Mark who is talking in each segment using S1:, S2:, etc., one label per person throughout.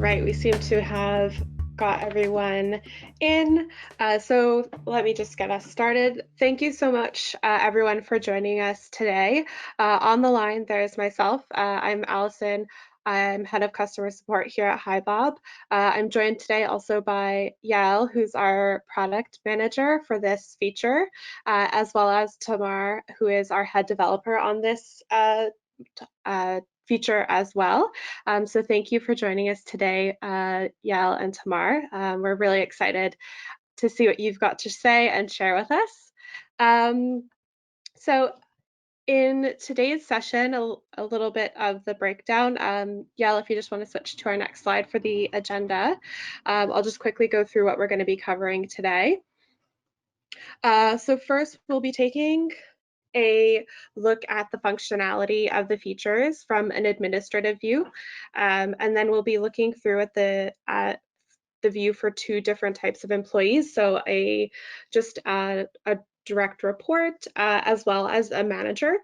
S1: right, we seem to have got everyone in. So let me just get us started. Thank you so much, everyone, for joining us today. On the line, there's myself. I'm Allison. I'm head of customer support here at HiBob. I'm joined today also by Yael, who's our product manager for this feature, as well as Tamar, who is our head developer on this feature as well. So thank you for joining us today, Yael and Tamar. We're really excited to see what you've got to say and share with us. So in today's session, a little bit of the breakdown. Yael, if you just want to switch to our next slide for the agenda, I'll just quickly go through what we're going to be covering today. So first, we'll be taking a look at the functionality of the features from an administrative view, and then we'll be looking through at the view for two different types of employees, so just a direct report as well as a manager.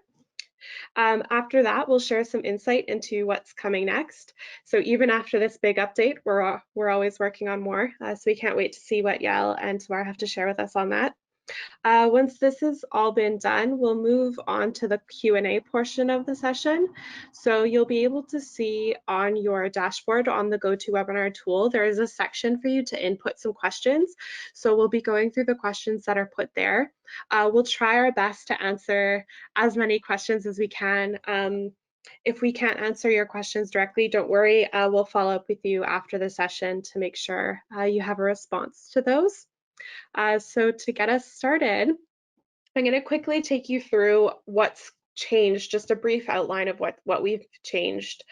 S1: After that, we'll share some insight into what's coming next. So even after this big update, we're always working on more, so we can't wait to see what Yael and Tamar have to share with us on that. Once this has all been done, we'll move on to the Q&A portion of the session. So you'll be able to see on your dashboard on the GoToWebinar tool, there is a section for you to input some questions. So we'll be going through the questions that are put there. We'll try our best to answer as many questions as we can. If we can't answer your questions directly, don't worry, we'll follow up with you after the session to make sure you have a response to those. So to get us started, I'm going to quickly take you through what's changed, just a brief outline of what we've changed.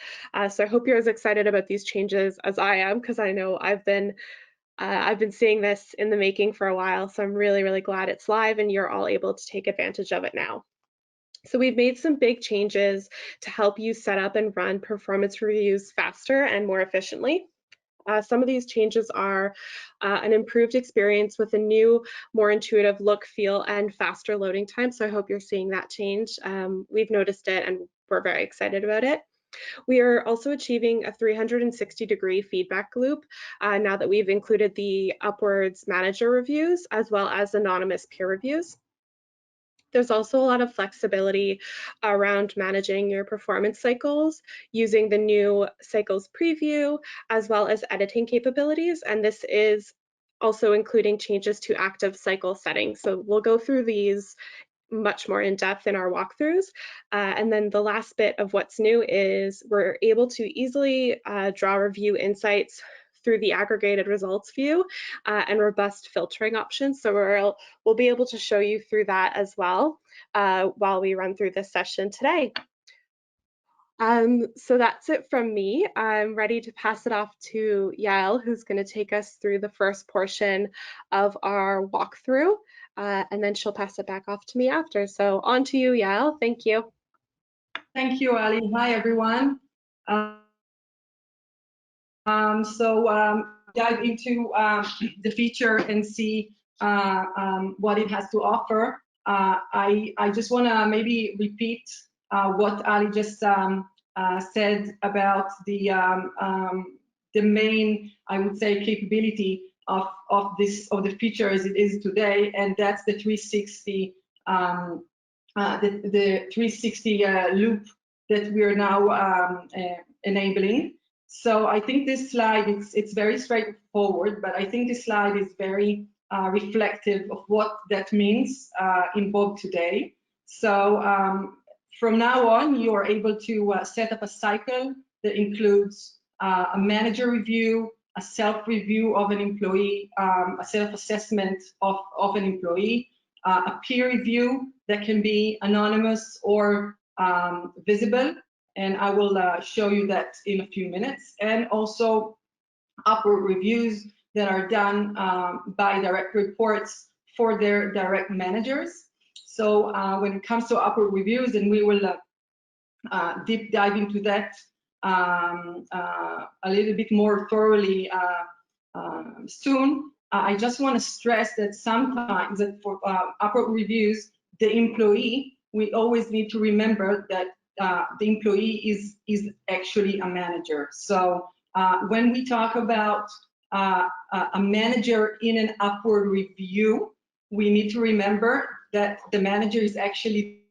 S1: So I hope you're as excited about these changes as I am, because I know I've been seeing this in the making for a while, so I'm really, really glad it's live and you're all able to take advantage of it now. So we've made some big changes to help you set up and run performance reviews faster and more efficiently. Some of these changes are an improved experience with a new, more intuitive look, feel, and faster loading time. So I hope you're seeing that change. We've noticed it and we're very excited about it. We are also achieving a 360-degree feedback loop now that we've included the upwards manager reviews as well as anonymous peer reviews. There's also a lot of flexibility around managing your performance cycles using the new cycles preview as well as editing capabilities. And this is also including changes to active cycle settings. So we'll go through these much more in depth in our walkthroughs. And then the last bit of what's new is we're able to easily draw review insights through the aggregated results view and robust filtering options. So we'll be able to show you through that as well while we run through this session today. So that's it from me. I'm ready to pass it off to Yael, who's going to take us through the first portion of our walkthrough, and then she'll pass it back off to me after. So on to you, Yael. Thank you.
S2: Thank you, Ali. Hi, everyone. Dive into the feature and see what it has to offer. I just want to maybe repeat what Ali just said about the main, I would say, capability of the feature as it is today, and that's the 360 the 360 loop that we are now enabling. So I think this slide, it's very straightforward, but I think this slide is very reflective of what that means in Bob today. So from now on, you are able to set up a cycle that includes a manager review, a self-review of an employee, a self-assessment of an employee, a peer review that can be anonymous or visible. And I will show you that in a few minutes. And also upward reviews that are done by direct reports for their direct managers. So when it comes to upward reviews, and we will deep dive into that a little bit more thoroughly soon, I just want to stress that sometimes that for upward reviews, the employee, we always need to remember that the employee is actually a manager. So When we talk about a manager in an upward review, we need to remember that the manager is actually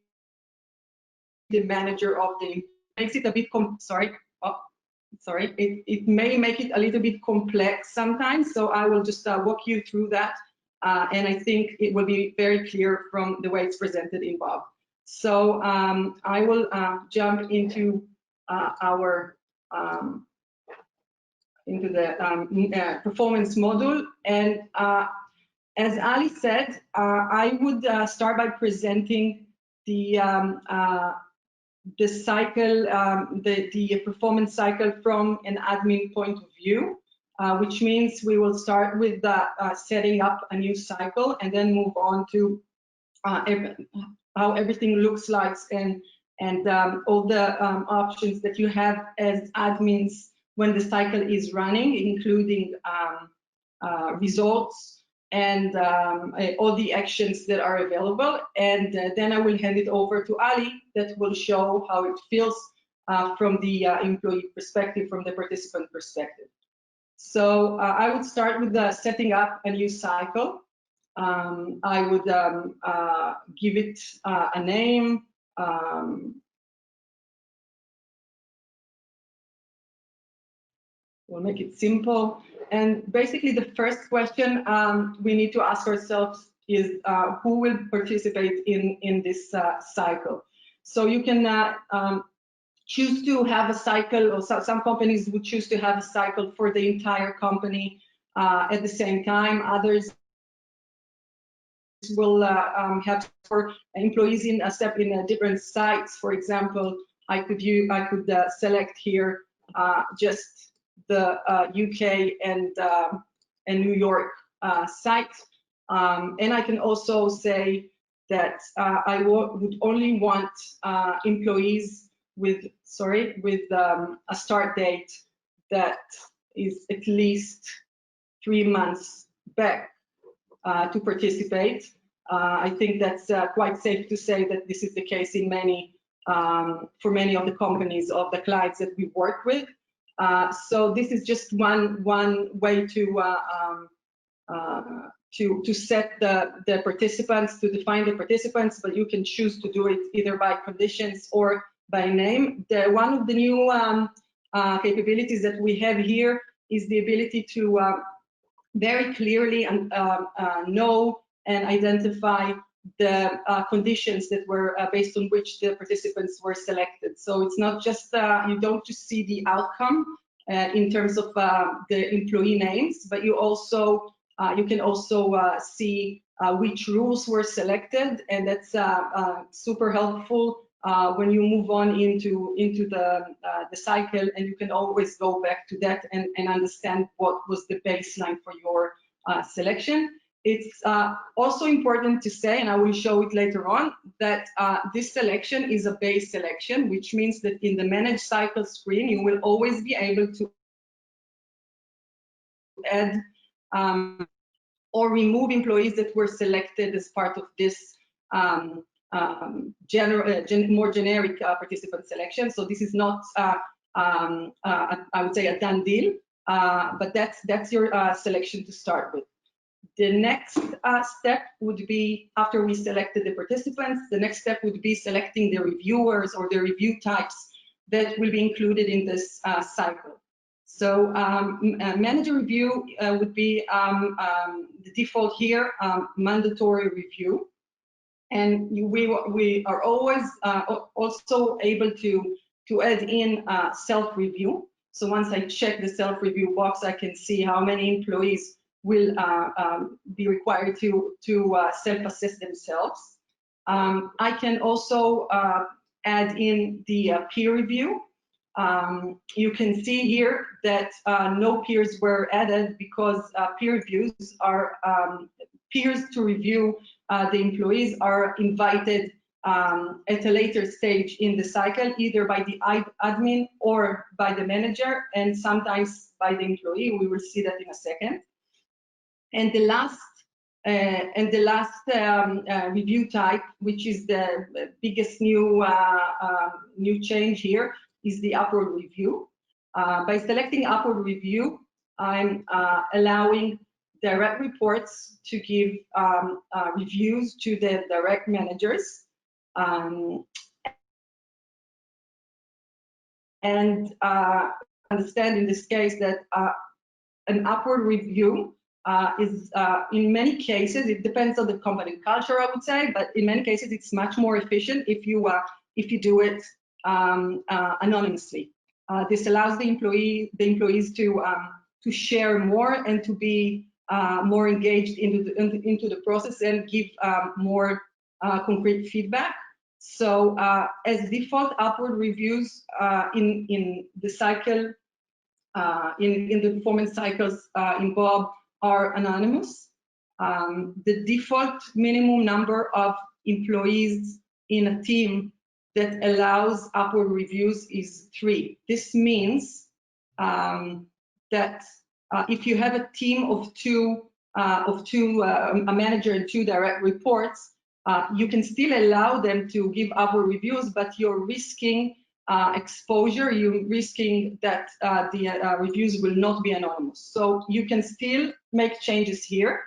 S2: the manager of the, makes it a bit, it may make it a little bit complex sometimes, so I will just walk you through that, and I think it will be very clear from the way it's presented in Bob. So I will jump into our into the performance module, and as Ali said, I would start by presenting the cycle, the performance cycle from an admin point of view, which means we will start with setting up a new cycle and then move on to how everything looks like and all the options that you have as admins when the cycle is running, including results and all the actions that are available. And then I will hand it over to Ali that will show how it feels from the employee perspective, from the participant perspective. So I would start with setting up a new cycle. I would give it a name. We'll make it simple. And basically the first question we need to ask ourselves is who will participate in this cycle. So you can choose to have a cycle, or some companies would choose to have a cycle for the entire company at the same time. Others will have for employees in different sites. For example, I could select here just the UK and New York site, and I can also say that I would only want employees with a start date that is at least 3 months back to participate. I think that's quite safe to say that this is the case in for many of the companies of the clients that we work with. So this is just one way to set the participants, to define the participants, but you can choose to do it either by conditions or by name. One of the new capabilities that we have here is the ability to very clearly know and identify the conditions that were based on which the participants were selected. So it's not just, you don't just see the outcome in terms of the employee names, but you can also see which rules were selected, and that's super helpful when you move on into the cycle, and you can always go back to that and understand what was the baseline for your selection. It's also important to say, and I will show it later on, that this selection is a base selection, which means that in the Manage Cycle screen, you will always be able to add or remove employees that were selected as part of this more generic participant selection. So this is not, I would say, a done deal, but that's your selection to start with. The next step would be, after we selected the participants, the next step would be selecting the reviewers or the review types that will be included in this cycle. So manager review would be the default here, mandatory review. And we are always also able to add in self-review. So once I check the self-review box, I can see how many employees will be required to self-assess themselves. I can also add in the peer review. You can see here that no peers were added because peer reviews are peers to review the employees are invited at a later stage in the cycle, either by the admin or by the manager, and sometimes by the employee. We will see that in a second. And the last review type, which is the biggest new change here, is the upward review. By selecting upward review, I'm allowing direct reports to give reviews to the direct managers. And understand in this case that an upward review is in many cases, it depends on the company culture, I would say, but in many cases it's much more efficient if you do it anonymously. This allows the employees to share more and to be more engaged into the process and give more concrete feedback. So as default, upward reviews in the cycle, in the performance cycles in Bob are anonymous. The default minimum number of employees in a team that allows upward reviews is 3. This means that if you have a team of two, a manager and 2 direct reports, you can still allow them to give upward reviews, but you're risking exposure. You're risking that the reviews will not be anonymous. So you can still make changes here,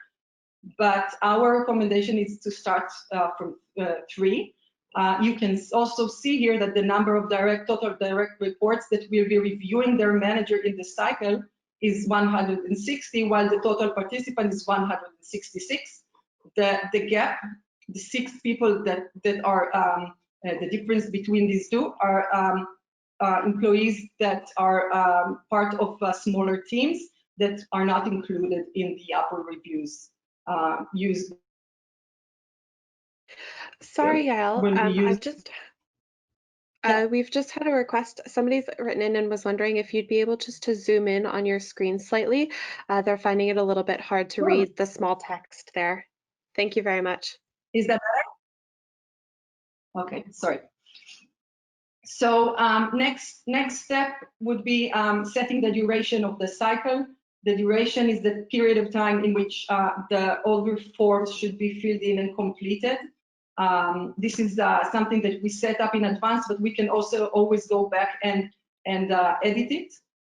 S2: but our recommendation is to start from 3. You can also see here that the number of total direct reports that will be reviewing their manager in the cycle is 160, while the total participant is 166. The gap, the 6 people that are the difference between these two are employees that are part of smaller teams that are not included in the upward reviews used.
S1: Sorry, Yael. We've just had a request. Somebody's written in and was wondering if you'd be able just to zoom in on your screen slightly. They're finding it a little bit hard to read the small text there. Thank you very much.
S2: Is that better? Okay, sorry. So next step would be setting the duration of the cycle. The duration is the period of time in which all the forms should be filled in and completed. This is something that we set up in advance, but we can also always go back and edit it.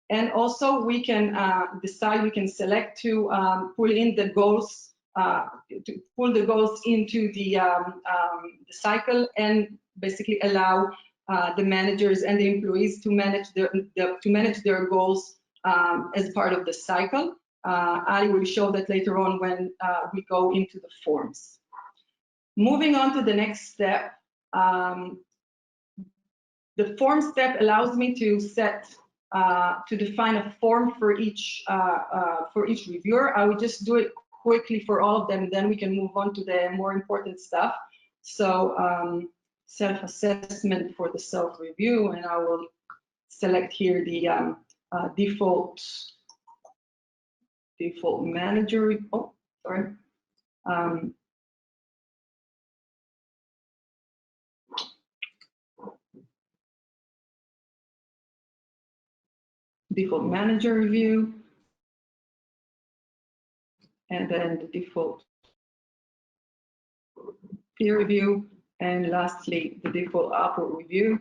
S2: And also we can decide, we can select to pull in the goals, to pull the goals into the cycle and basically allow the managers and the employees to manage their goals as part of the cycle. I will show that later on when we go into the forms. Moving on to the next step, the form step allows me to define a form for each reviewer. I will just do it quickly for all of them, then we can move on to the more important stuff. So self-assessment for the self-review, and I will select here the default manager. Oh, sorry. Default manager review, and then the default peer review, and lastly the default upward review.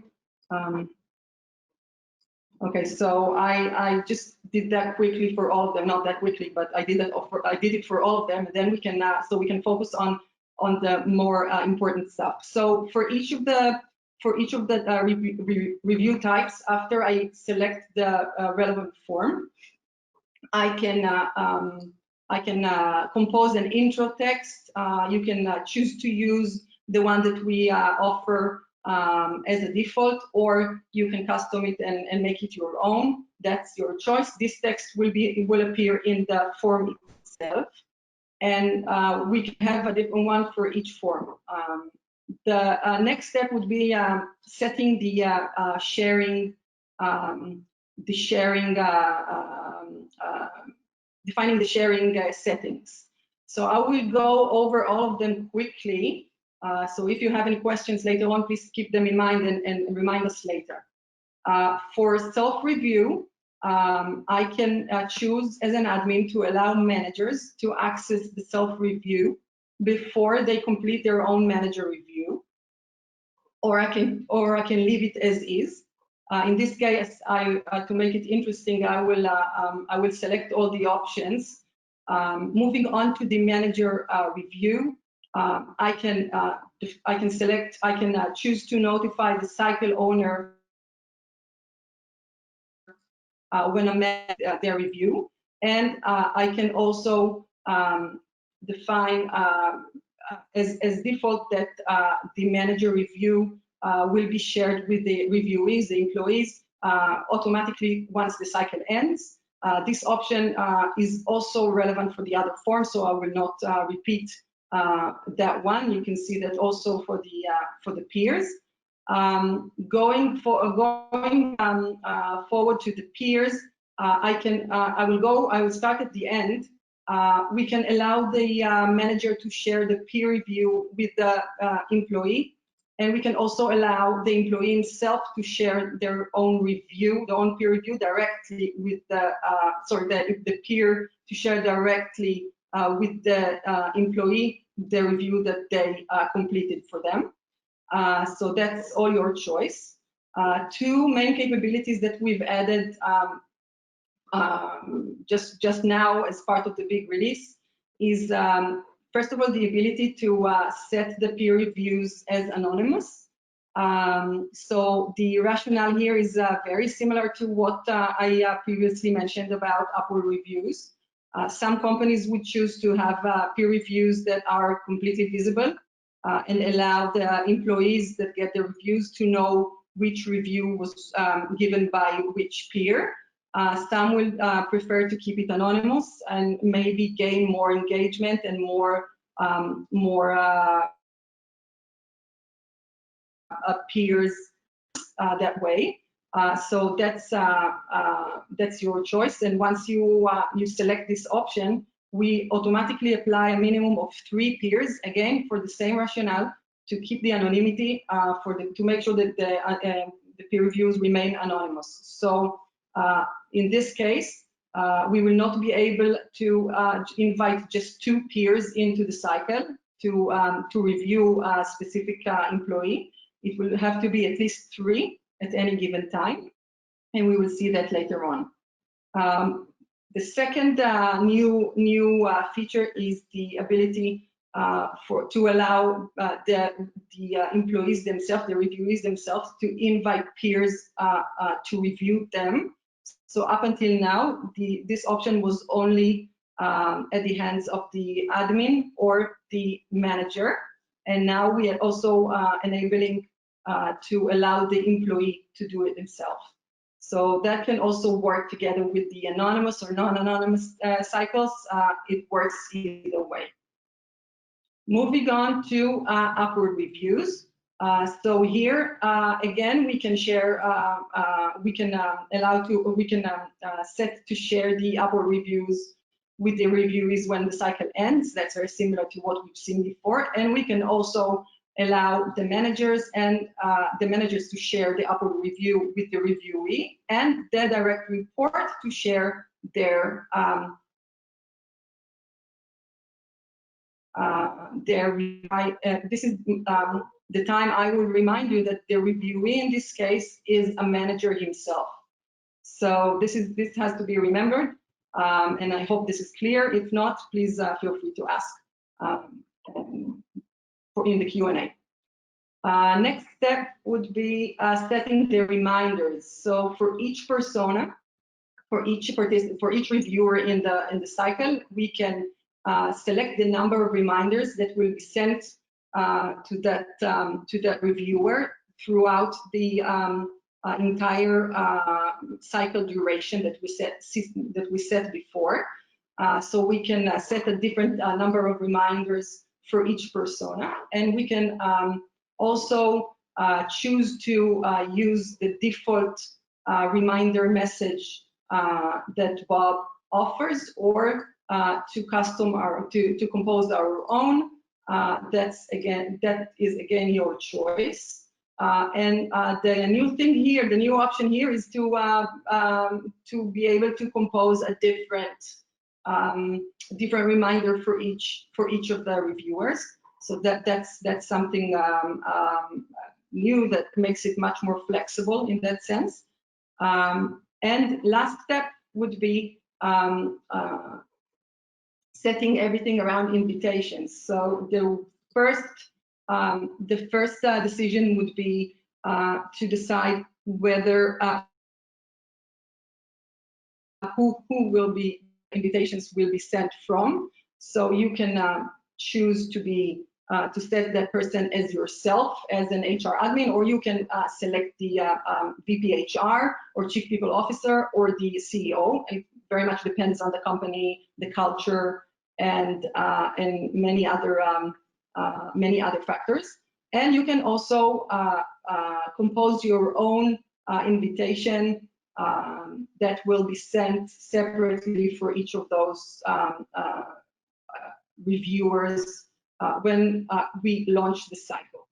S2: Okay, so I just did that quickly for all of them, not that quickly, but I did it for all of them, and then we can so we can focus on the more important stuff. So for each of the review types, after I select the relevant form, I can compose an intro text. You can choose to use the one that we offer as a default, or you can custom it and make it your own. That's your choice. This text will appear in the form itself, and we can have a different one for each form. The next step would be setting the defining the sharing settings. So I will go over all of them quickly. So if you have any questions later on, please keep them in mind and remind us later. For self-review, I can choose as an admin to allow managers to access the self-review before they complete their own manager review, or I can leave it as is. In this case, to make it interesting, I will select all the options. Moving on to the manager review, I can choose to notify the cycle owner when I'm at their review, and I can also define as default that the manager review will be shared with the reviewees, the employees, automatically once the cycle ends. This option is also relevant for the other forms, so I will not repeat that one. You can see that also for the peers. Going forward to the peers, I will start at the end. We can allow the manager to share the peer review with the employee, and we can also allow the employee himself to share their own review, their own peer review directly with the peer to share directly with the employee the review that they completed for them. So that's all your choice. Two main capabilities that we've added just now as part of the big release is, first of all, the ability to set the peer reviews as anonymous. So the rationale here is very similar to what I previously mentioned about Upward reviews. Some companies would choose to have peer reviews that are completely visible and allow the employees that get the reviews to know which review was given by which peer. Some will prefer to keep it anonymous and maybe gain more engagement and more peers that way. So that's your choice. And once you select this option, we automatically apply a minimum of 3 peers, again for the same rationale, to keep the anonymity to make sure that the peer reviews remain anonymous. So in this case, we will not be able to invite just 2 peers into the cycle to review a specific employee. It will have to be at least 3 at any given time, and we will see that later on. The second new feature is the ability to allow the employees themselves, the reviewees themselves, to invite peers to review them. So up until now, this option was only at the hands of the admin or the manager, and now we are also enabling to allow the employee to do it themselves. So that can also work together with the anonymous or non-anonymous cycles. It works either way. Moving on to Upward reviews. So here again, we can share, we can set to share the Upward reviews with the reviewees when the cycle ends. That's very similar to what we've seen before. And we can also allow the managers to share the Upward review with the reviewee, and the direct report to share their this is the time I will remind you that the reviewee in this case is a manager himself. So this has to be remembered, and I hope this is clear. If not, please feel free to ask in the Q&A. Next step would be setting the reminders. So for each persona, for each reviewer in the cycle, we can select the number of reminders that will be sent to that reviewer throughout the entire cycle duration that we set before. So we can set a different number of reminders for each persona, and we can also choose to use the default reminder message that Bob offers, or to compose our own. That is again your choice. And the new thing here, the new option here, is to be able to compose a different reminder for each of the reviewers. So that's something new that makes it much more flexible in that sense. And last step would be setting everything around invitations. So the first decision would be to decide whether who will be invitations will be sent from. So you can choose to be to set that person as yourself as an HR admin, or you can select the VP HR or Chief People Officer or the CEO. It very much depends on the company, the culture, and many other factors. And you can also compose your own invitation that will be sent separately for each of those reviewers when we launch the cycle.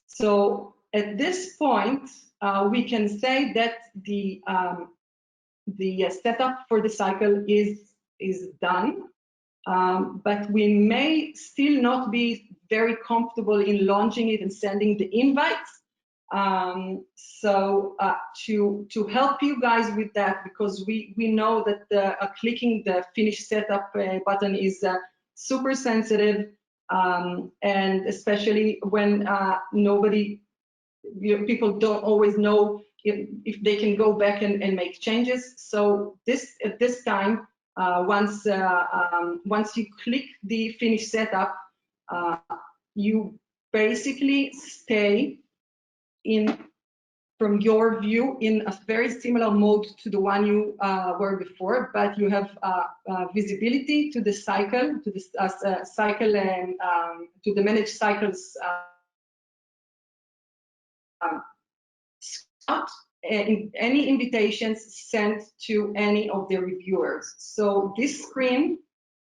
S2: So at this point, we can say that the setup for the cycle is done, but we may still not be very comfortable in launching it and sending the invites. So to help you guys with that, because we know that clicking the finish setup button is super sensitive, and especially when people don't always know if they can go back and make changes. So at this time, once you click the finish setup, you basically stay from your view in a very similar mode to the one you were before, but you have visibility to the cycle, to the cycle, and to the managed cycles in any invitations sent to any of the reviewers. So this screen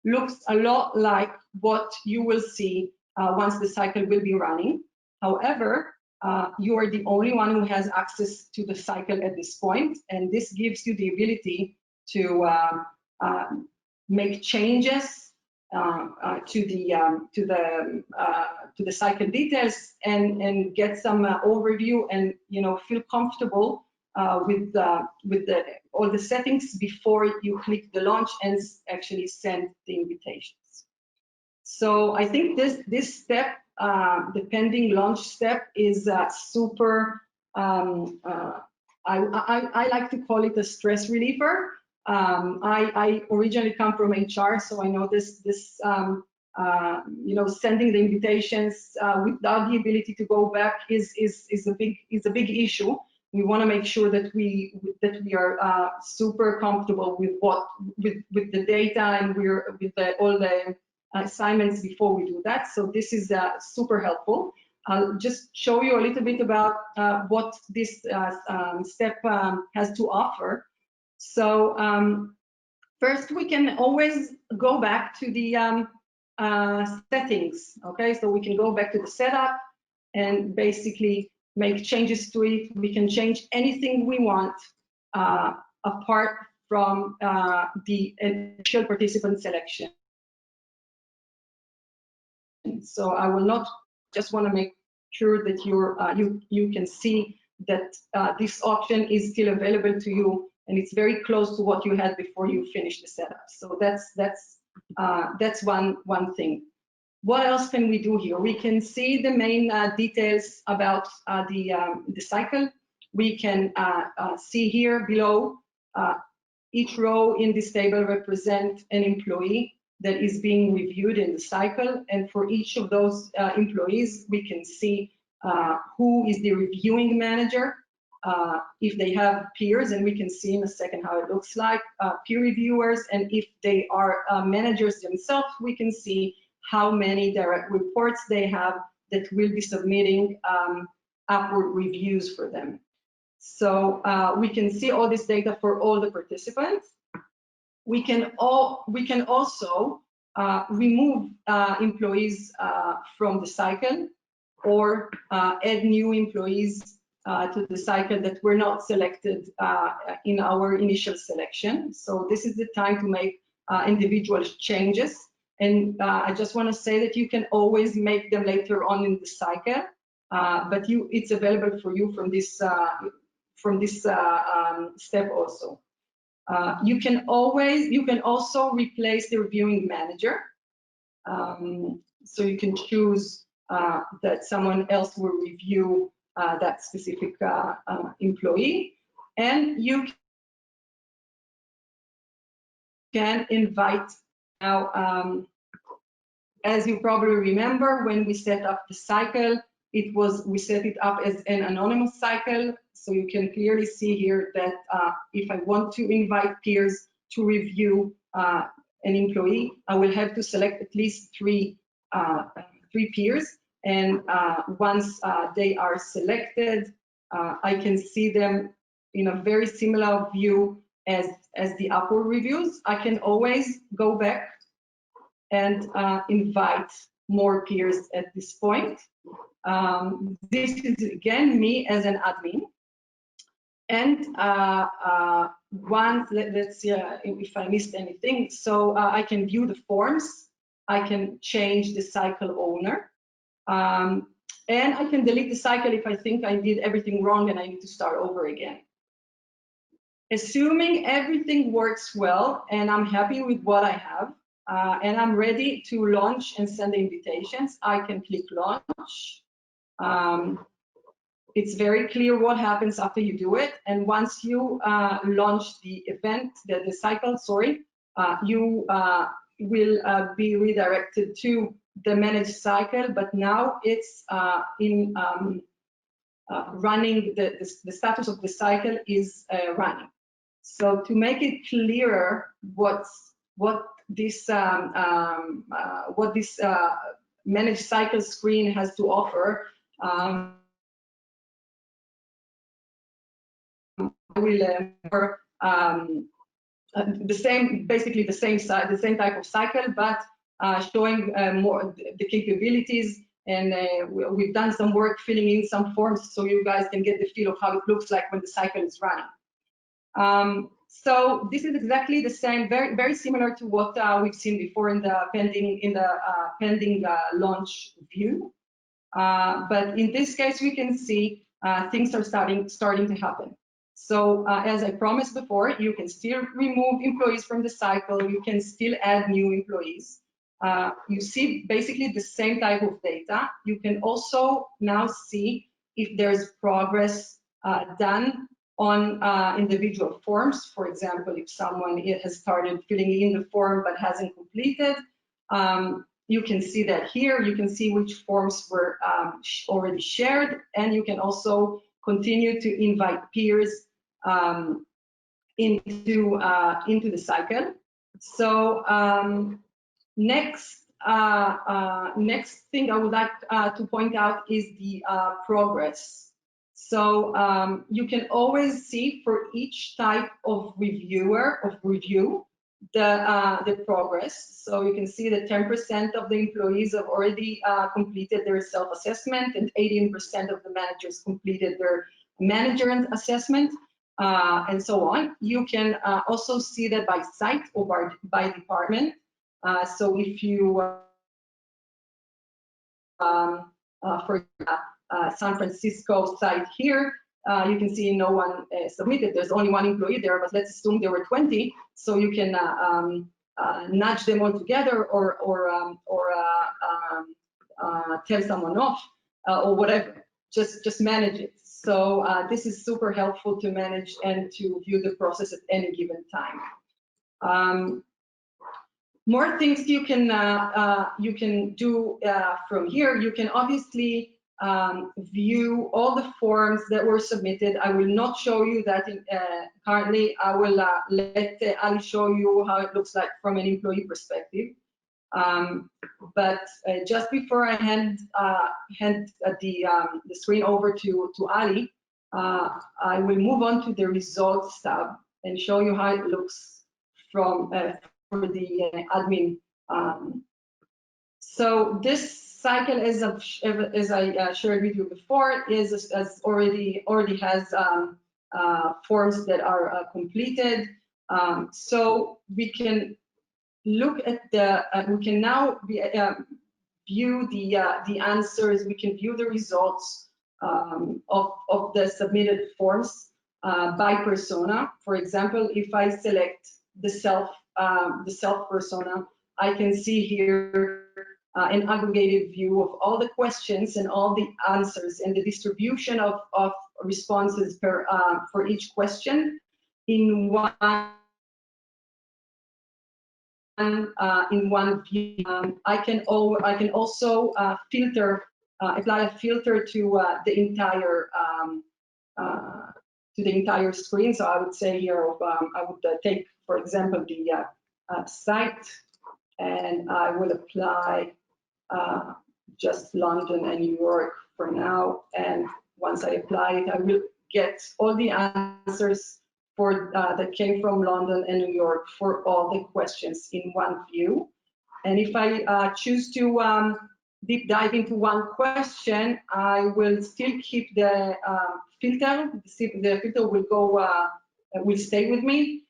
S2: looks a lot like what you will see once the cycle will be running. However, you are the only one who has access to the cycle at this point, and this gives you the ability to make changes to the cycle details and get some overview, and feel comfortable with all the settings before you click the launch and actually send the invitations. So I think this step, the pending launch step, is super. I like to call it a stress reliever. I originally come from HR, so I know this sending the invitations without the ability to go back is a big issue. We want to make sure that we are super comfortable with with the data, and we're with all the assignments before we do that. So this is super helpful. I'll just show you a little bit about what this step has to offer. So first, we can always go back to the settings. Okay, so we can go back to the setup and basically make changes to it. We can change anything we want apart from the initial participant selection. So I will not just want to make sure that you can see that this option is still available to you, and it's very close to what you had before you finished the setup. So that's one thing. What else can we do here? We can see the main details about the cycle. We can see here below each row in this table represent an employee that is being reviewed in the cycle, and for each of those employees, we can see who is the reviewing manager, if they have peers, and we can see in a second how it looks like, peer reviewers, and if they are managers themselves, we can see how many direct reports they have that will be submitting upward reviews for them. So we can see all this data for all the participants. We can also remove employees from the cycle, or add new employees to the cycle that were not selected in our initial selection. So this is the time to make individual changes. And I just want to say that you can always make them later on in the cycle. but it's available for you from this step also. You can also replace the reviewing manager. So you can choose that someone else will review that specific employee, and you can invite. Now, as you probably remember, when we set up the cycle, we set it up as an anonymous cycle. So you can clearly see here that if I want to invite peers to review an employee, I will have to select at least three peers. And once they are selected, I can see them in a very similar view as the upward reviews. I can always go back and invite more peers at this point. This is again me as an admin. And let's see if I missed anything. So I can view the forms, I can change the cycle owner, and I can delete the cycle if I think I did everything wrong and I need to start over again. Assuming everything works well and I'm happy with what I have, and I'm ready to launch and send the invitations, I can click launch. It's very clear what happens after you do it. And once you launch the event, the cycle, sorry, you will be redirected to the managed cycle, but now it's in running, the status of the cycle is running. So to make it clearer what this managed cycle screen has to offer, I will basically the same type of cycle, but showing more the capabilities. And we've done some work filling in some forms so you guys can get the feel of how it looks like when the cycle is running. So this is exactly the same, very similar to what we've seen before in the pending launch view. But in this case, we can see things are starting to happen. So as I promised before, you can still remove employees from the cycle. You can still add new employees. You see basically the same type of data. You can also now see if there's progress done on individual forms. For example, if someone has started filling in the form but hasn't completed, you can see that here. You can see which forms were already shared, and you can also continue to invite peers into the cycle. So next thing I would like to point out is the progress. So you can always see for each type of review the progress. So you can see that 10% of the employees have already completed their self-assessment, and 18% of the managers completed their manager assessment, and so on. You can also see that by site or by department. So if you, for San Francisco site here, you can see no one submitted. There's only one employee there, but let's assume there were 20. So you can nudge them all together, or tell someone off, or whatever. Just manage it. So this is super helpful to manage and to view the process at any given time. More things you can do from here. You can obviously view all the forms that were submitted. I will not show you that currently. I will let Ali show you how it looks like from an employee perspective. But just before I hand the screen over to Ali, I will move on to the results tab and show you how it looks from for the admin. So this cycle, as I shared with you before, already has forms that are completed. So we can look at we can now view the answers, we can view the results of the submitted forms by persona. For example, if I select the self persona, I can see here an aggregated view of all the questions and all the answers and the distribution of responses per for each question in one view. I can also filter, apply a filter to the entire screen. So I would say here, I would take, for example, the site, and I will apply just London and New York for now. And once I apply it, I will get all the answers for that came from London and New York for all the questions in one view. And if I choose to deep dive into one question, I will still keep the filter. The filter will go, will stay with me,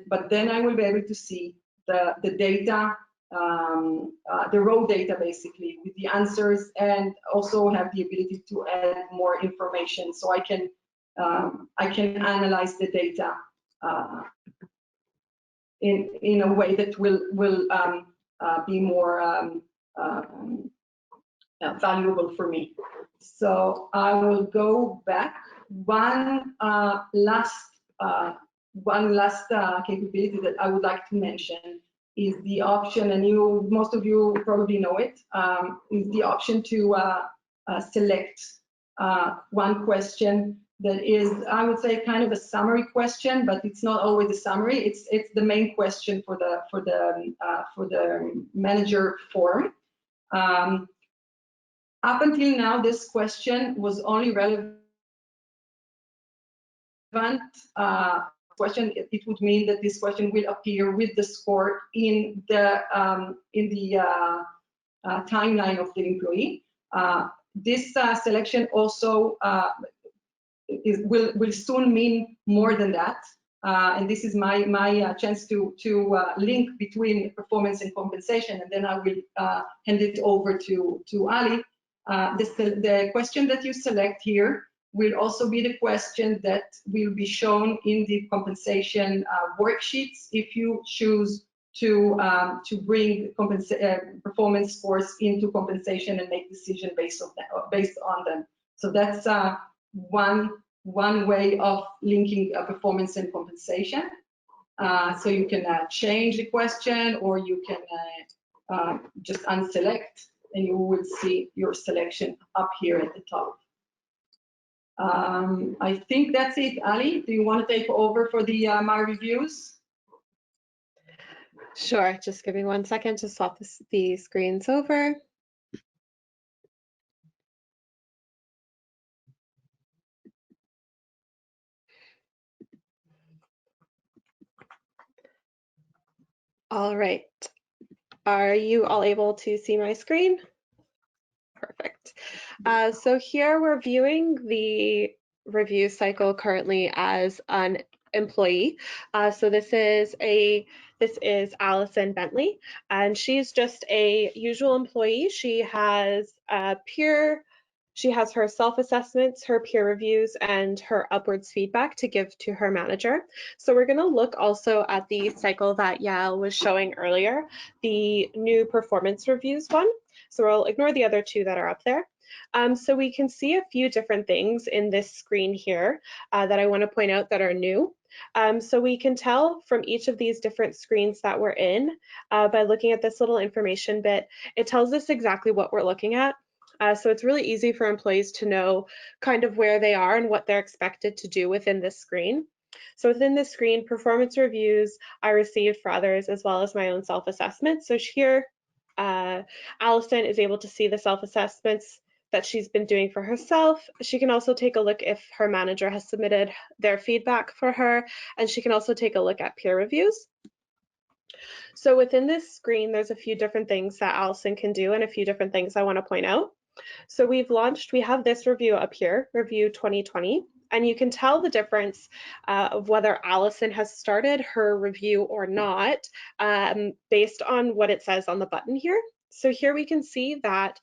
S2: but then I will be able to see the data, the raw data basically with the answers, and also have the ability to add more information, so I can analyze the data in a way that will be more valuable for me. So I will go back. One last capability that I would like to mention is the option, and most of you probably know it, is the option to select one question that is, I would say, kind of a summary question, but it's not always a summary. It's the main question for the manager form. Up until now, this question was only relevant. Question, it would mean that this question will appear with the score in the timeline of the employee. This selection also will soon mean more than that, and this is my chance to link between performance and compensation, and then I will hand it over to Ali. The question that you select here will also be the question that will be shown in the compensation worksheets if you choose to bring performance scores into compensation and make decision based on them. So that's one way of linking performance and compensation. So you can change the question, or you can just unselect, and you will see your selection up here at the top. I think that's it. Ali, do you want to take over for the my reviews?
S1: Sure, just give me 1 second to swap the screens over. All right, are you all able to see my screen? Perfect. So here we're viewing the review cycle currently as an employee. So this is Allison Bentley, and she's just a usual employee. She has her self-assessments, her peer reviews, and her upwards feedback to give to her manager. So we're going to look also at the cycle that Yael was showing earlier, the new performance reviews one. So we'll ignore the other two that are up there. So we can see a few different things in this screen here that I want to point out that are new. So we can tell from each of these different screens that we're in by looking at this little information bit. It tells us exactly what we're looking at. So it's really easy for employees to know kind of where they are and what they're expected to do within this screen. So within this screen, performance reviews I received for others, as well as my own self-assessment. So here, Allison is able to see the self-assessments that she's been doing for herself. She can also take a look if her manager has submitted their feedback for her, and she can also take a look at peer reviews. So within this screen, there's a few different things that Allison can do and a few different things I want to point out. So we have this review up here, review 2020, and you can tell the difference of whether Allison has started her review or not based on what it says on the button here. So here we can see that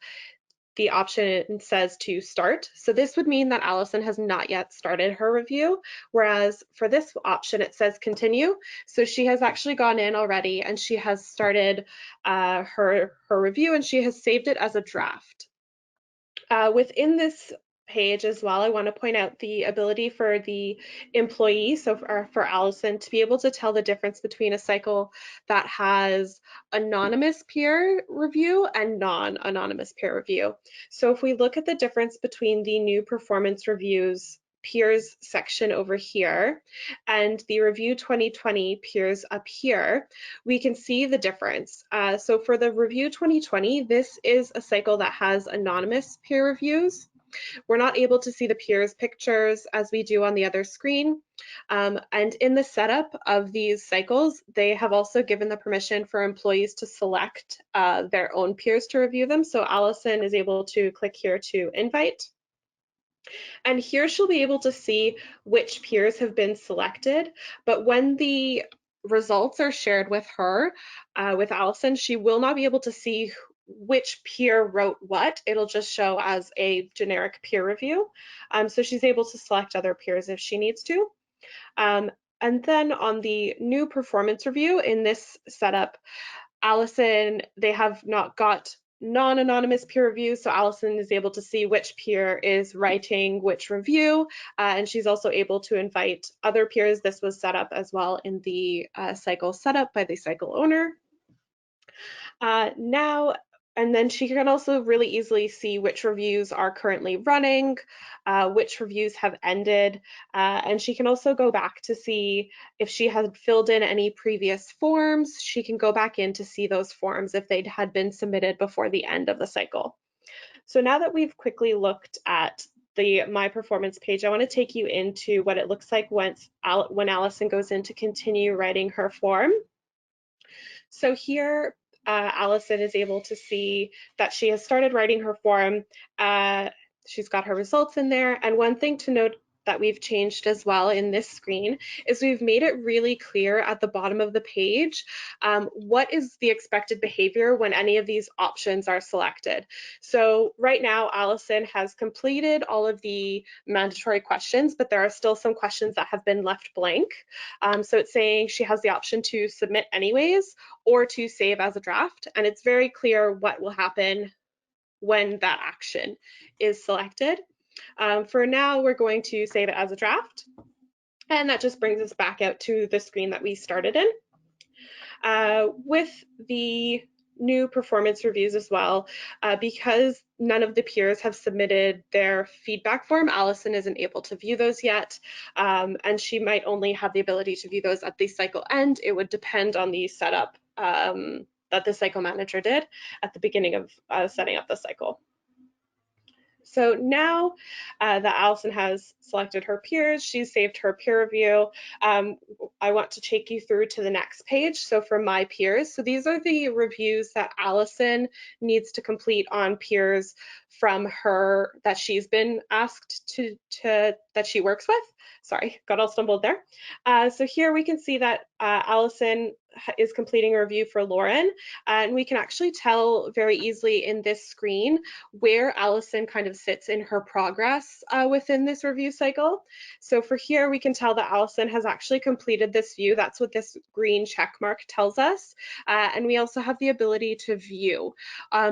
S1: the option says to start. So this would mean that Allison has not yet started her review, whereas for this option it says continue. So she has actually gone in already and she has started her review, and she has saved it as a draft. Within this page as well, I want to point out the ability for the employee, so for Allison, to be able to tell the difference between a cycle that has anonymous peer review and non-anonymous peer review. So if we look at the difference between the new performance reviews peers section over here and the review 2020 peers up here, we can see the difference. So for the review 2020, this is a cycle that has anonymous peer reviews. We're not able to see the peers pictures as we do on the other screen. And in the setup of these cycles, they have also given the permission for employees to select their own peers to review them. So Allison is able to click here to invite. And here she'll be able to see which peers have been selected. But when the results are shared with her, with Allison, she will not be able to see which peer wrote what. It'll just show as a generic peer review. So she's able to select other peers if she needs to. And then on the new performance review in this setup, Allison, they have not got non-anonymous peer reviews, so Allison is able to see which peer is writing which review, and she's also able to invite other peers. This was set up as well in the cycle setup by the cycle owner. And then she can also really easily see which reviews are currently running, which reviews have ended, and she can also go back to see if she had filled in any previous forms. She can go back in to see those forms if they had been submitted before the end of the cycle. So now that we've quickly looked at the My Performance page, I want to take you into what it looks like when Allison goes in to continue writing her form. So here, Allison is able to see that she has started writing her form. She's got her results in there. And one thing to note that we've changed as well in this screen is we've made it really clear at the bottom of the page what is the expected behavior when any of these options are selected. So right now, Allison has completed all of the mandatory questions, but there are still some questions that have been left blank. So it's saying she has the option to submit anyways or to save as a draft, and it's very clear what will happen when that action is selected. For now, we're going to save it as a draft, and that just brings us back out to the screen that we started in. With the new performance reviews as well, because none of the peers have submitted their feedback form, Allison isn't able to view those yet, and she might only have the ability to view those at the cycle end. It would depend on the setup that the cycle manager did at the beginning of setting up the cycle. So now that Allison has selected her peers, she's saved her peer review, I want to take you through to the next page. So for my peers, so these are the reviews that Allison needs to complete on peers from her that she's been asked to that she works with. Sorry, got all stumbled there. So here we can see that Allison is completing a review for Lauren, and we can actually tell very easily in this screen where Allison kind of sits in her progress within this review cycle. So for here, we can tell that Allison has actually completed this view. That's what this green check mark tells us. And we also have the ability to view.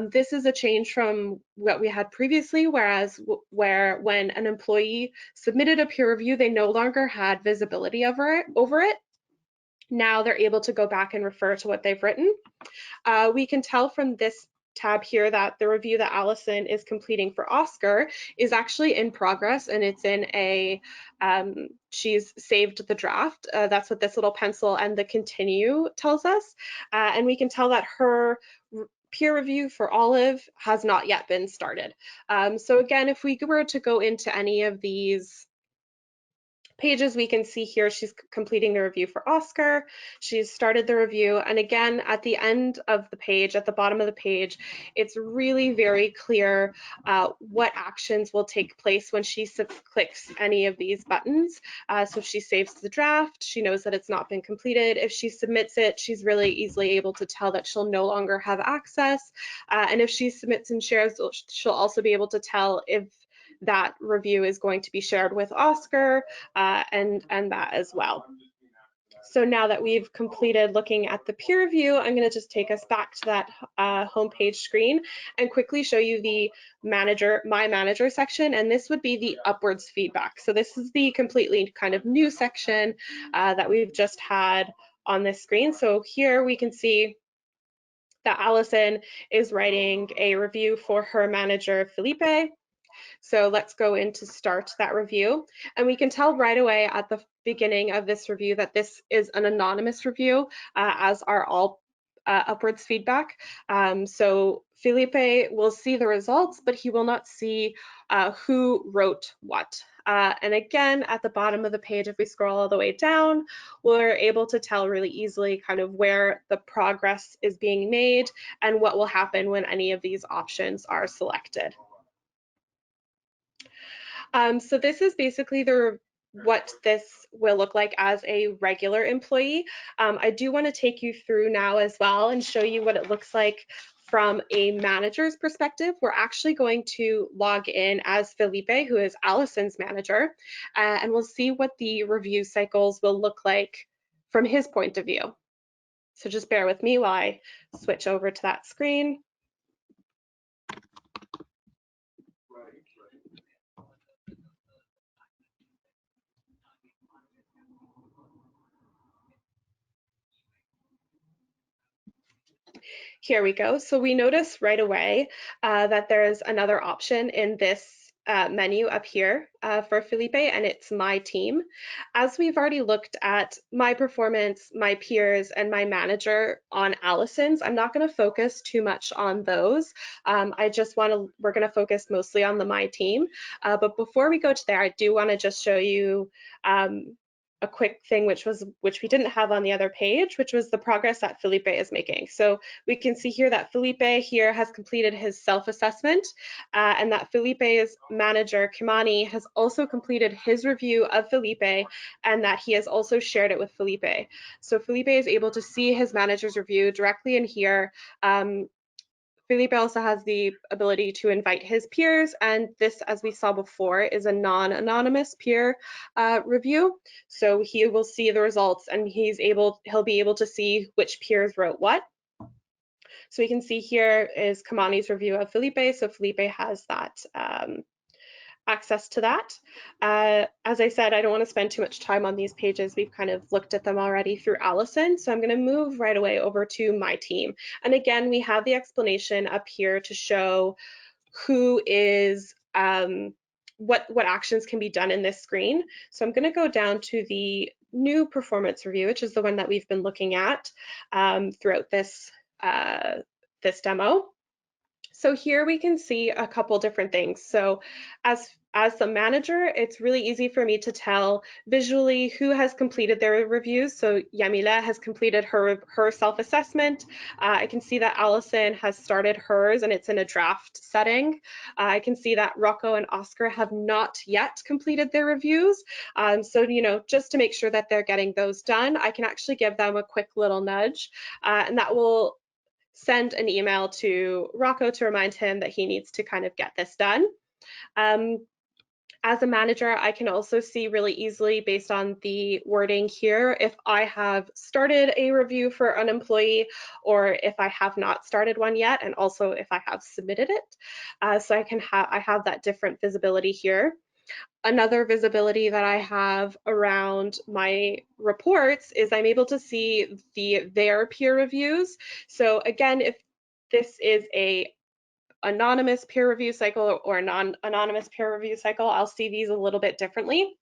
S1: This is a change from what we had previously, where when an employee submitted a peer review, they no longer had visibility over it. Now they're able to go back and refer to what they've written. We can tell from this tab here that the review that Allison is completing for Oscar is actually in progress, and it's in a, she's saved the draft. That's what this little pencil and the continue tells us. And we can tell that her peer review for Olive has not yet been started. So again, if we were to go into any of these pages, we can see here she's completing the review for Oscar. She's started the review, and again at the end of the page, at the bottom of the page, it's really very clear what actions will take place when she clicks any of these buttons. So if she saves the draft, she knows that it's not been completed. If she submits it, she's really easily able to tell that she'll no longer have access. And if she submits and shares, she'll also be able to tell if that review is going to be shared with Oscar and that as well. So now that we've completed looking at the peer review, I'm going to just take us back to that homepage screen and quickly show you the My Manager section, and this would be the upwards feedback. So this is the completely kind of new section that we've just had on this screen. So here we can see that Allison is writing a review for her manager, Felipe. So let's go in to start that review. And we can tell right away at the beginning of this review that this is an anonymous review, as are all upwards feedback. So Felipe will see the results, but he will not see who wrote what. And again, at the bottom of the page, if we scroll all the way down, we're able to tell really easily kind of where the progress is being made and what will happen when any of these options are selected. So this is basically what this will look like as a regular employee. I do want to take you through now as well and show you what it looks like from a manager's perspective. We're actually going to log in as Felipe, who is Allison's manager, and we'll see what the review cycles will look like from his point of view. So just bear with me while I switch over to that screen. Here we go. So we notice right away that there's another option in this menu up here for Felipe, and it's My Team. As we've already looked at my performance, my peers, and my manager on Allison's, I'm not going to focus too much on those. We're going to focus mostly on the My Team. But before we go to there, I do want to just show you a quick thing which we didn't have on the other page, which was the progress that Felipe is making. So we can see here that Felipe here has completed his self-assessment and that Felipe's manager, Kimani, has also completed his review of Felipe and that he has also shared it with Felipe. So Felipe is able to see his manager's review directly in here. Felipe also has the ability to invite his peers, and this, as we saw before, is a non-anonymous peer review. So he will see the results and he'll be able to see which peers wrote what. So we can see here is Kamani's review of Felipe. So Felipe has that access to that. As I said, I don't want to spend too much time on these pages. We've kind of looked at them already through Allison. So I'm going to move right away over to My Team. And again, we have the explanation up here to show who is, what actions can be done in this screen. So I'm going to go down to the new performance review, which is the one that we've been looking at throughout this demo. So here we can see a couple different things. So as the manager, it's really easy for me to tell visually who has completed their reviews. So Yamila has completed her self-assessment. I can see that Allison has started hers and it's in a draft setting. I can see that Rocco and Oscar have not yet completed their reviews. So, just to make sure that they're getting those done, I can actually give them a quick little nudge and that will send an email to Rocco to remind him that he needs to kind of get this done. As a manager, I can also see really easily based on the wording here if I have started a review for an employee or if I have not started one yet, and also if I have submitted it. So I have that different visibility here. Another visibility that I have around my reports is I'm able to see their peer reviews. So again, if this is a anonymous peer review cycle or a non-anonymous peer review cycle, I'll see these a little bit differently.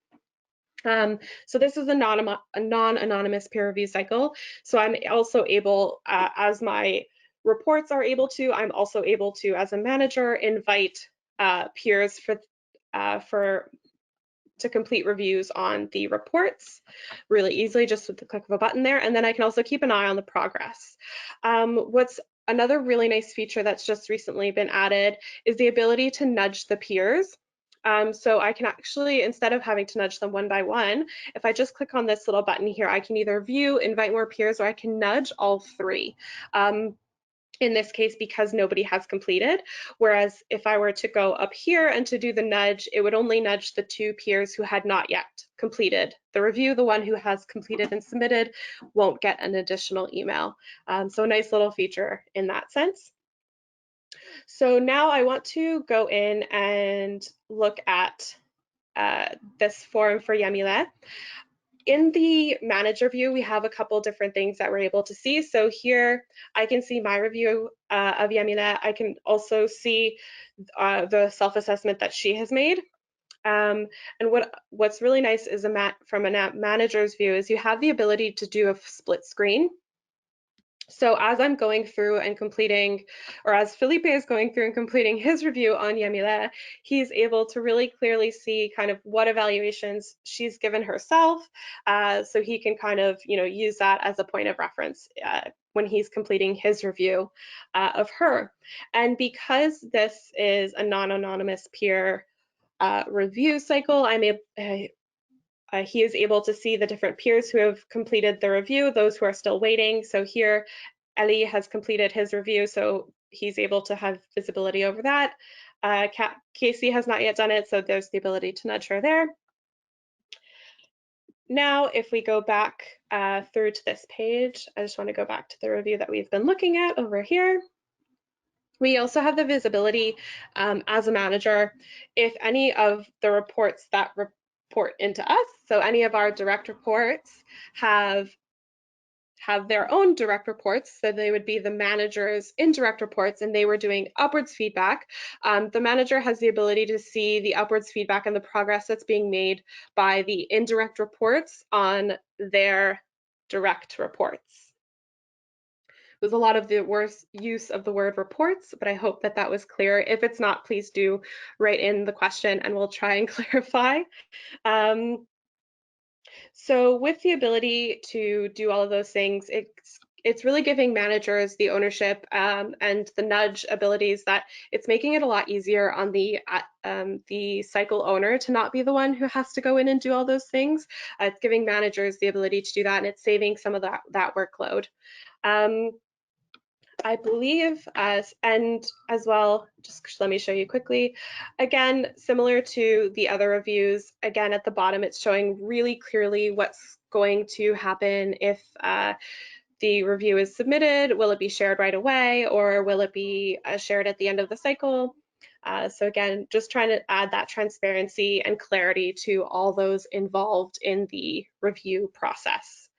S1: So this is a non-anonymous peer review cycle. So I'm also able, as my reports are able to, I'm also able to, as a manager, invite peers to complete reviews on the reports really easily, just with the click of a button there. And then I can also keep an eye on the progress. What's another really nice feature that's just recently been added is the ability to nudge the peers. So I can actually, instead of having to nudge them one by one, if I just click on this little button here, I can either view, invite more peers, or I can nudge all three. In this case, because nobody has completed. Whereas if I were to go up here and to do the nudge, it would only nudge the 2 peers who had not yet completed the review. The one who has completed and submitted won't get an additional email. So a nice little feature in that sense. So now I want to go in and look at this form for Yamile. In the manager view, we have a couple different things that we're able to see. So here I can see my review of Yamile. I can also see the self-assessment that she has made. And what's really nice is from a manager's view is you have the ability to do a split screen. So as I'm going through and completing, or as Felipe is going through and completing his review on Yamile, he's able to really clearly see kind of what evaluations she's given herself. So he can kind of, use that as a point of reference when he's completing his review of her. And because this is a non-anonymous peer review cycle, he is able to see the different peers who have completed the review, those who are still waiting. So here, Ellie has completed his review, so he's able to have visibility over that. Casey has not yet done it, so there's the ability to nudge her there. Now, if we go back through to this page, I just want to go back to the review that we've been looking at over here. We also have the visibility as a manager if any of the reports that report into us, so any of our direct reports have their own direct reports, so they would be the manager's indirect reports, and they were doing upwards feedback. The manager has the ability to see the upwards feedback and the progress that's being made by the indirect reports on their direct reports. It was a lot of the worst use of the word reports, but I hope that that was clear. If it's not, please do write in the question and we'll try and clarify. So with the ability to do all of those things, it's really giving managers the ownership and the nudge abilities that it's making it a lot easier on the cycle owner to not be the one who has to go in and do all those things. It's giving managers the ability to do that, and it's saving some of that workload. I believe, and as well, just let me show you quickly. Again, similar to the other reviews, again, at the bottom, it's showing really clearly what's going to happen if the review is submitted. Will it be shared right away, or will it be shared at the end of the cycle? So again, just trying to add that transparency and clarity to all those involved in the review process.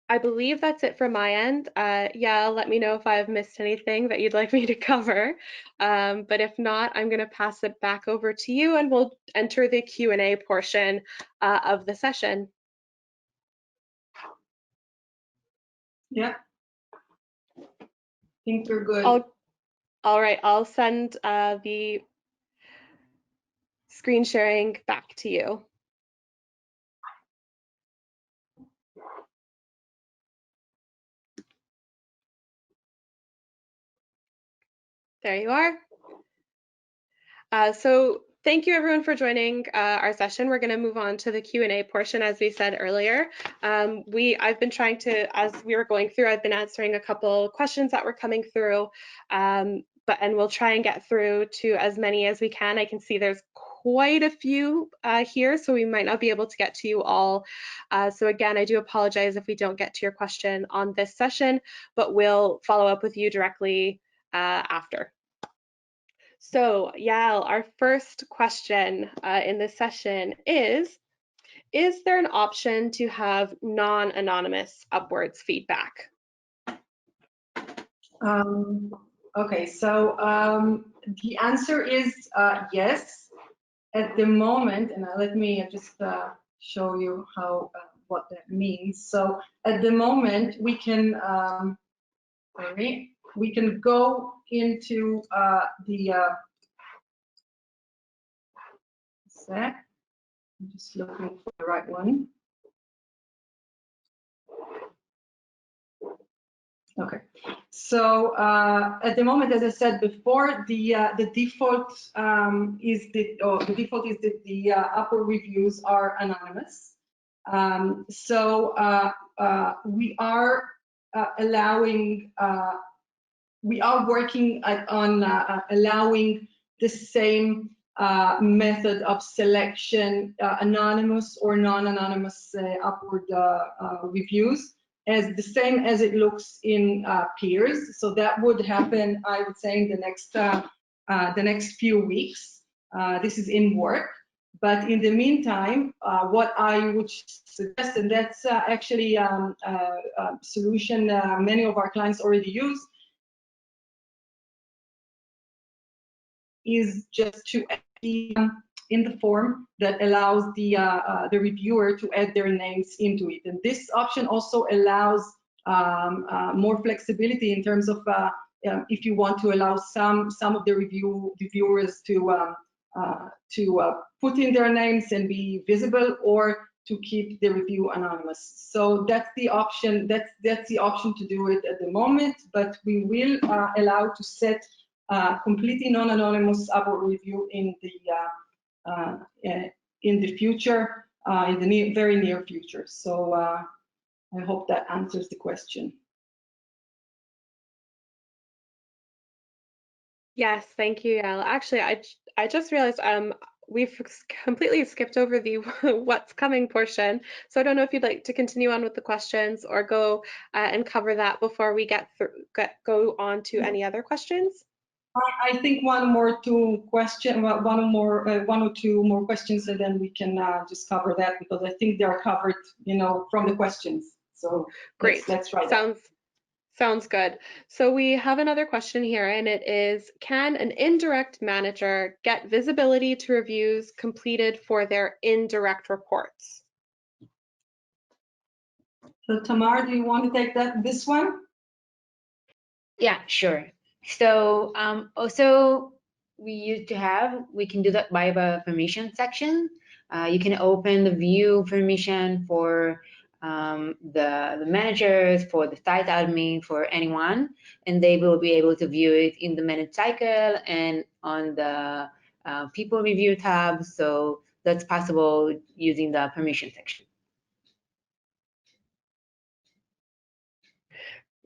S1: I believe that's it from my end. Yeah, let me know if I've missed anything that you'd like me to cover. But if not, I'm going to pass it back over to you and we'll enter the Q&A portion of the session.
S2: Yeah, I think we're good.
S1: All right, I'll send the screen sharing back to you. There you are. So thank you everyone for joining our session. We're going to move on to the Q&A portion, as we said earlier. I've been trying to, as we were going through, I've been answering a couple questions that were coming through, and we'll try and get through to as many as we can. I can see there's quite a few here, so we might not be able to get to you all. So again, I do apologize if we don't get to your question on this session, but we'll follow up with you directly after. So Yael, our first question in this session is there an option to have non-anonymous upwards feedback?
S2: Okay, so the answer is yes. At the moment, and let me just show you how what that means. So at the moment, we can go into the sec. I'm just looking for the right one. Okay, so at the moment, as I said before, the default is that the upward reviews are anonymous. We are allowing, we are working on allowing the same method of selection, anonymous or non-anonymous upward reviews, as the same as it looks in peers. So that would happen, I would say, in the next few weeks. This is in work. But in the meantime, what I would suggest, and that's actually a solution many of our clients already use, is just to add in the form that allows the reviewer to add their names into it. And this option also allows more flexibility in terms of if you want to allow some of the reviewers to put in their names and be visible, or to keep the review anonymous. So that's the option. That's the option to do it at the moment. But we will allow to set completely non-anonymous upward review in the future, in the very near future. So I hope that answers the question.
S1: Yes, thank you, Yael. Actually, I just realized we've completely skipped over the what's coming portion. So I don't know if you'd like to continue on with the questions or go and cover that before we go on to any other questions.
S2: I think one or two more questions, and then we can just cover that, because I think they are covered, from the questions. So
S1: great.
S2: Let's try
S1: that. Sounds good. So we have another question here, and it is, can an indirect manager get visibility to reviews completed for their indirect reports?
S2: So Tamar, do you want to take this one?
S3: Yeah, sure. So also we can do that by the permission section. You can open the view permission for the managers, for the site admin, for anyone, and they will be able to view it in the manage cycle and on the people review tab. So that's possible using the permission section.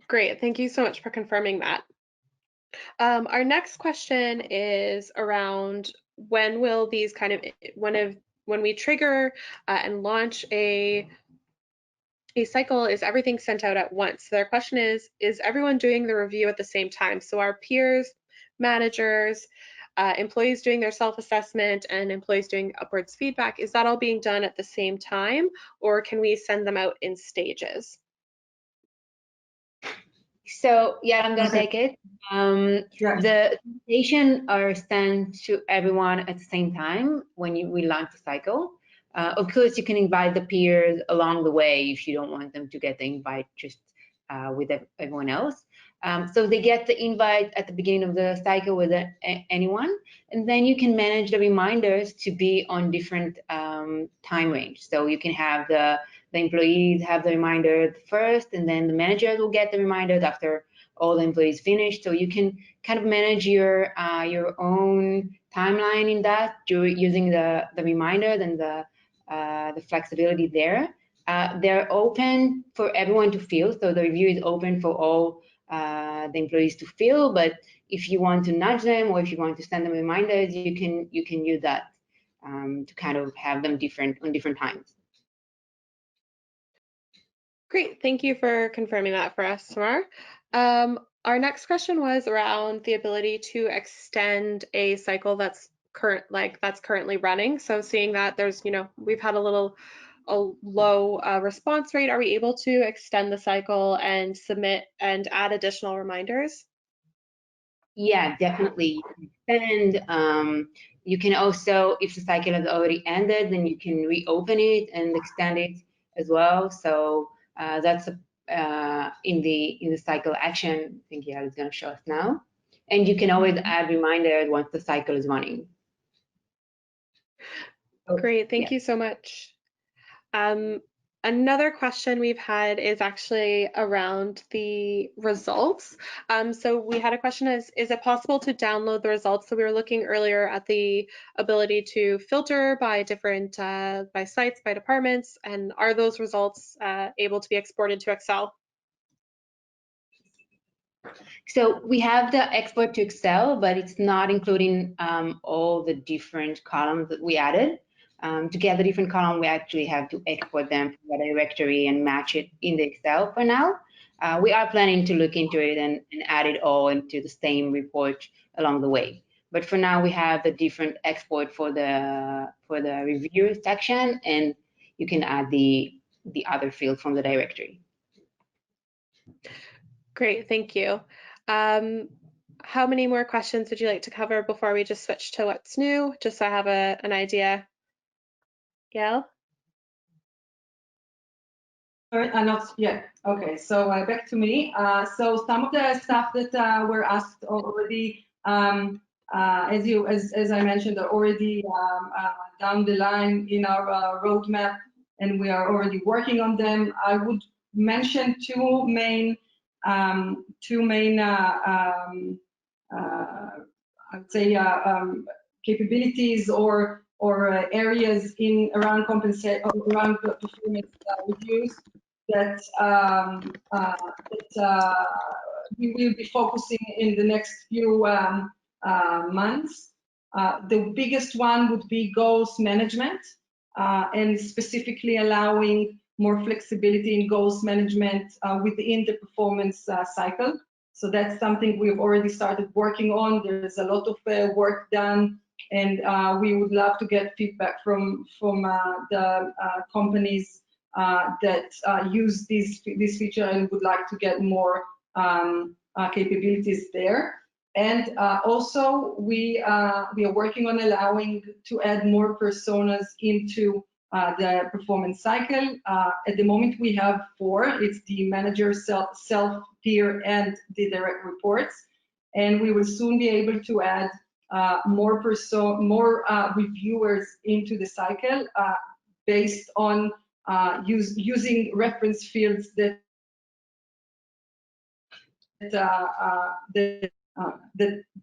S1: Great, thank you so much for confirming that. Our next question is around when will these when we trigger and launch a cycle, is everything sent out at once? So their question is everyone doing the review at the same time? So our peers, managers, employees doing their self-assessment, and employees doing upwards feedback, is that all being done at the same time, or can we send them out in stages?
S3: So yeah, I'm gonna take it. The invitation are sent to everyone at the same time when we launch the cycle. Of course, you can invite the peers along the way if you don't want them to get the invite just with everyone else. So they get the invite at the beginning of the cycle with anyone, and then you can manage the reminders to be on different time range. So you can have the employees have the reminder first, and then the managers will get the reminders after all the employees finish. So you can kind of manage your own timeline in that using the reminders and the flexibility there. They're open for everyone to fill, so the review is open for all the employees to fill. But if you want to nudge them, or if you want to send them reminders, you can use that to kind of have them on different times.
S1: Great, thank you for confirming that for us, Tamar. Our next question was around the ability to extend a cycle that's currently running. So seeing that there's, we've had a low response rate, are we able to extend the cycle and submit and add additional reminders?
S3: Yeah, definitely. And you can also, if the cycle has already ended, then you can reopen it and extend it as well. So that's in the cycle action. I think Yael is going to show us now. And you can always add reminders once the cycle is running.
S1: Great, thank you so much. Another question we've had is actually around the results. So we had a question is it possible to download the results? So we were looking earlier at the ability to filter by different, by sites, by departments, and are those results able to be exported to Excel?
S3: So we have the export to Excel, but it's not including all the different columns that we added. To get the different column, we actually have to export them from the directory and match it in the Excel for now. We are planning to look into it and add it all into the same report along the way. But for now, we have the different export for the review section, and you can add the other field from the directory.
S1: Great, thank you. How many more questions would you like to cover before we just switch to what's new, just so I have an idea? Yael?
S2: Not yet. Okay, so back to me. So some of the stuff that were asked already, as I mentioned, are already down the line in our roadmap, and we are already working on them. I would mention two main I would say capabilities or areas around performance reviews that we will be focusing in the next few months. The biggest one would be goals management, and specifically allowing more flexibility in goals management within the performance cycle. So that's something we've already started working on. There's a lot of work done, and we would love to get feedback from the companies that use this feature and would like to get more capabilities there. And also, we are working on allowing to add more personas into the performance cycle. At the moment, we have 4. It's the manager, self, peer, and the direct reports. And we will soon be able to add more reviewers into the cycle based on using reference fields that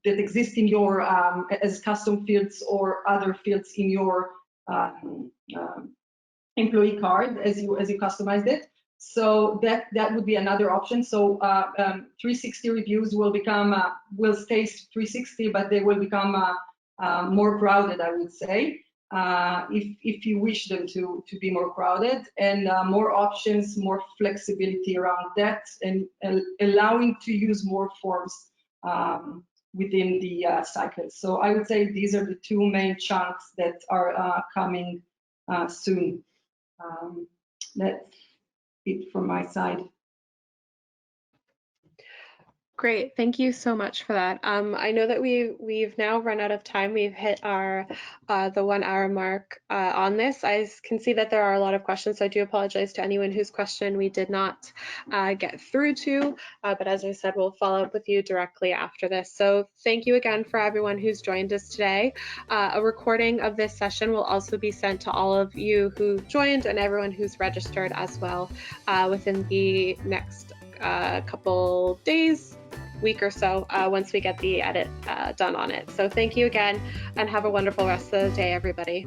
S2: exist in your as custom fields or other fields in your employee card as you customized it. So that would be another option. So 360 reviews will stay 360, but they will become more crowded, I would say, if you wish them to be more crowded, and more options, more flexibility around that, and allowing to use more forms within the cycle. So I would say these are the 2 main chunks that are coming soon. That's it from my side.
S1: Great, thank you so much for that. I know that we've now run out of time. We've hit our the 1 hour mark on this. I can see that there are a lot of questions, so I do apologize to anyone whose question we did not get through to, but as I said, we'll follow up with you directly after this. So thank you again for everyone who's joined us today. A recording of this session will also be sent to all of you who joined and everyone who's registered as well within the next couple days, week or so, once we get the edit done on it. So thank you again, and have a wonderful rest of the day, everybody.